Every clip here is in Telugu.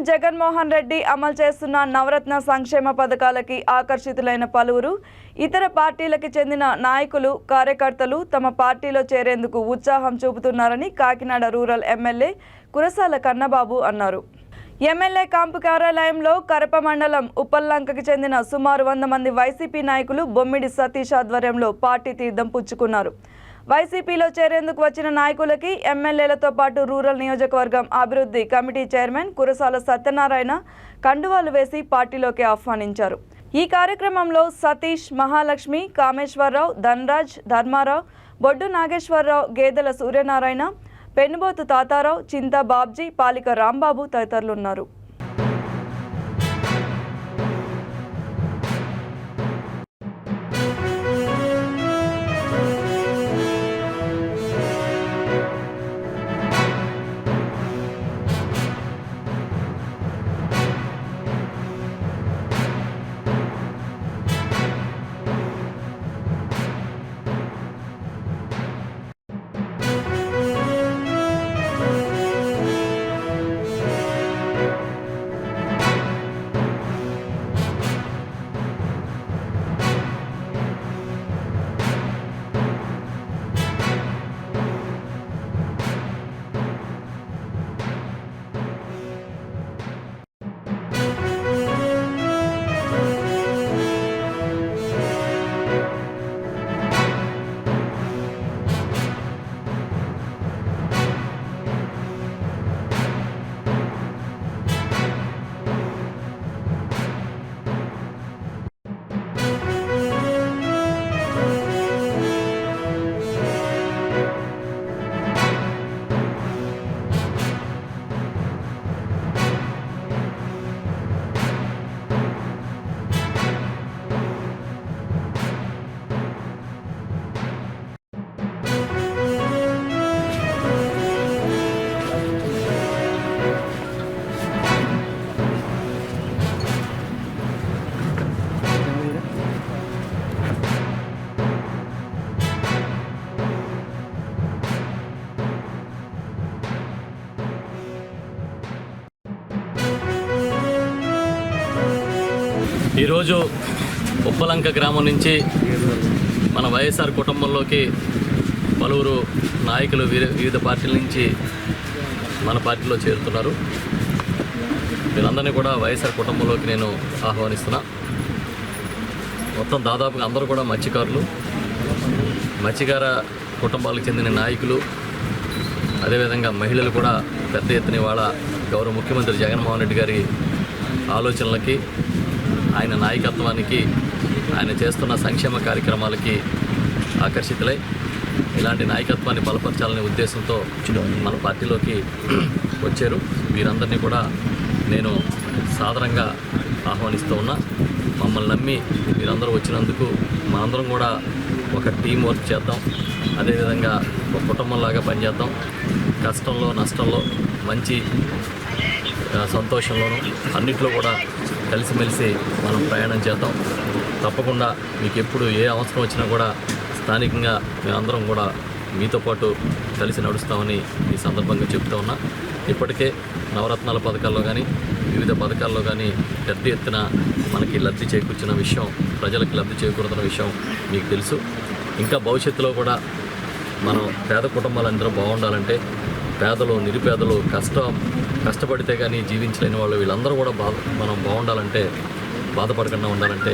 జగన్మోహన్ రెడ్డి అమలు చేస్తున్న నవరత్న సంక్షేమ పథకాలకి ఆకర్షితులైన పలువురు ఇతర పార్టీలకు చెందిన నాయకులు కార్యకర్తలు తమ పార్టీలో చేరేందుకు ఉత్సాహం చూపుతున్నారని కాకినాడ రూరల్ ఎమ్మెల్యే కురసాల కన్నబాబు అన్నారు. ఎమ్మెల్యే క్యాంపు కార్యాలయంలో కరప మండలం ఉప్పల్లంకకి చెందిన సుమారు 100 మంది వైసీపీ నాయకులు బొమ్మిడి సతీష్ ఆధ్వర్యంలో పార్టీ తీర్థం పుచ్చుకున్నారు. వైసీపీలో చేరేందుకు వచ్చిన నాయకులకి ఎమ్మెల్యేలతో పాటు రూరల్ నియోజకవర్గం అభివృద్ధి కమిటీ చైర్మన్ కురసాల సత్యనారాయణ కండువాలు వేసి పార్టీలోకి ఆహ్వానించారు. ఈ కార్యక్రమంలో సతీష్, మహాలక్ష్మి, కామేశ్వరరావు, ధనరాజ్, ధర్మారావు, బొడ్డు నాగేశ్వరరావు, గేదెల సూర్యనారాయణ, పెనుబోతు తాతారావు, చింత బాబ్జీ, పాలిక రాంబాబు తదితరులున్నారు. ఈరోజు ఉప్పలంక గ్రామం నుంచి మన వైఎస్ఆర్ కుటుంబంలోకి పలువురు నాయకులు వివిధ పార్టీల నుంచి మన పార్టీలో చేరుతున్నారు. వీళ్ళందరినీ కూడా వైఎస్ఆర్ కుటుంబంలోకి నేను ఆహ్వానిస్తున్నా. మొత్తం దాదాపుగా అందరూ కూడా మత్స్యకారులు, మత్స్యకార కుటుంబాలకు చెందిన నాయకులు, అదేవిధంగా మహిళలు కూడా పెద్ద ఎత్తున వాళ్ళ గౌరవ ముఖ్యమంత్రి జగన్మోహన్ రెడ్డి గారి ఆలోచనలకి, ఆయన నాయకత్వానికి, ఆయన చేస్తున్న సంక్షేమ కార్యక్రమాలకి ఆకర్షితులై ఇలాంటి నాయకత్వాన్ని బలపరచాలనే ఉద్దేశంతో మన పార్టీలోకి వచ్చారు. వీరందరినీ కూడా నేను సాదరంగా ఆహ్వానిస్తూ ఉన్నా. మమ్మల్ని నమ్మి మీరందరూ వచ్చినందుకు మనందరం కూడా ఒక టీం వర్క్ చేద్దాం, అదేవిధంగా ఒక కుటుంబంలాగా పనిచేద్దాం. కష్టంలో, నష్టంలో, మంచి సంతోషంలోనూ అన్నింటిలో కూడా కలిసిమెలిసి మనం ప్రయాణం చేద్దాం. తప్పకుండా మీకు ఎప్పుడు ఏ అవసరం వచ్చినా కూడా స్థానికంగా మేమందరం కూడా మీతో పాటు కలిసి నడుస్తామని ఈ సందర్భంగా చెప్తూ ఉన్నా. ఇప్పటికే నవరత్నాల పథకాల్లో కానీ వివిధ పథకాల్లో కానీ పెద్ద ఎత్తున మనకి లబ్ధి చేకూర్చిన విషయం, ప్రజలకు లబ్ధి చేకూరుతున్న విషయం మీకు తెలుసు. ఇంకా భవిష్యత్తులో కూడా మనం పేద కుటుంబాలందరూ బాగుండాలంటే, పేదలు, నిరుపేదలు, కష్టపడితే కానీ జీవించలేని వాళ్ళు వీళ్ళందరూ కూడా మనం బాగుండాలంటే, బాధపడకుండా ఉండాలంటే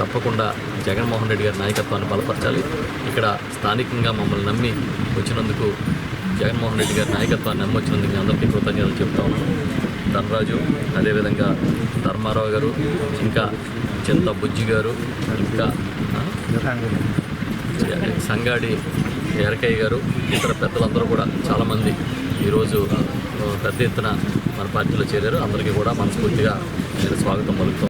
తప్పకుండా జగన్మోహన్ రెడ్డి గారి నాయకత్వాన్ని బలపరచాలి. ఇక్కడ స్థానికంగా మమ్మల్ని నమ్మి వచ్చినందుకు, జగన్మోహన్ రెడ్డి గారి నాయకత్వాన్ని నమ్మొచ్చినందుకు మీ అందరికీ కృతజ్ఞతలు చెప్తా ఉన్నాను. ధనరాజు, అదేవిధంగా ధర్మారావు గారు, ఇంకా చింత బుజ్జి గారు, ఇంకా సంగాడి ఎరకయ్య గారు, ఇతర పెద్దలందరూ కూడా చాలామంది ఈరోజు పెద్ద ఎత్తున మన పార్టీలో చేరారు. అందరికీ కూడా మనస్ఫూర్తిగా నేను స్వాగతం పలుకుతాను.